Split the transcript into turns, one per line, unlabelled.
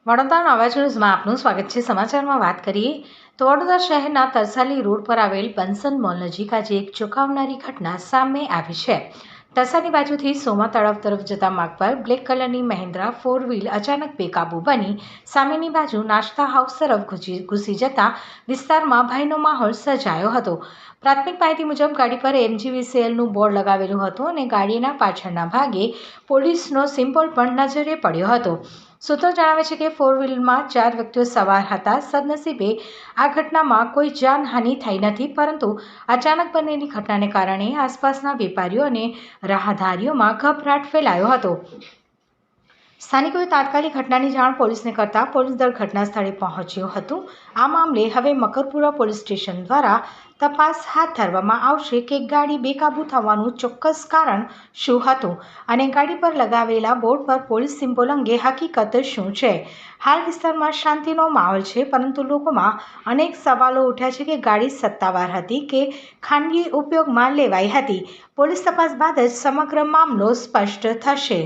વડોદરા નવા ન્યૂઝમાં આપનું સ્વાગત છે। સમાચારમાં વાત કરીએ તો વડોદરા શહેરના તરસાલી રોડ પર આવેલ બંસન મોલ નજીક આજે એક ચોંકાવનારી ઘટના સામે આવી છે। તરસાલી બાજુથી સોમા તળાવ તરફ જતા માર્ગ પર બ્લેક કલરની મહિન્દ્રા 4 વ્હીલ અચાનક બેકાબૂ બની સામેની બાજુ નાસ્તા હાઉસ તરફ ઘૂસી જતા વિસ્તારમાં ભયનો માહોલ સર્જાયો હતો। પ્રાથમિક માહિતી મુજબ ગાડી પર MGVCLનું બોર્ડ લગાવેલું હતું અને ગાડીના પાછળના ભાગે પોલીસનો સિમ્બોલ પણ નજરે પડ્યો હતો। સૂત્રો જણાવે છે કે 4 વ્હીલમાં 4 વ્યક્તિઓ સવાર હતા। સદનસીબે આ ઘટનામાં કોઈ જાનહાનિ થઈ નથી, પરંતુ અચાનક બનેલી ઘટનાને કારણે આસપાસના વેપારીઓ અને રાહદારીઓમાં ગભરાટ ફેલાયો હતો। સ્થાનિકોએ તાત્કાલિક ઘટનાની જાણ પોલીસને કરતા પોલીસ દળ ઘટના સ્થળે પહોંચ્યું હતું। આ મામલે હવે મકરપુરા પોલીસ સ્ટેશન દ્વારા તપાસ હાથ ધરવામાં આવશે કે ગાડી બેકાબૂ થવાનું ચોક્કસ કારણ શું હતું અને ગાડી પર લગાવેલા બોર્ડ પર પોલીસ સિમ્બોલ અંગે હકીકત શું છે। હાલ વિસ્તારમાં શાંતિનો માહોલ છે, પરંતુ લોકોમાં અનેક સવાલો ઉઠ્યા છે કે ગાડી સત્તાવાર હતી કે ખાનગી ઉપયોગમાં લેવાઈ હતી। પોલીસ તપાસ બાદ જ સમગ્ર મામલો સ્પષ્ટ થશે।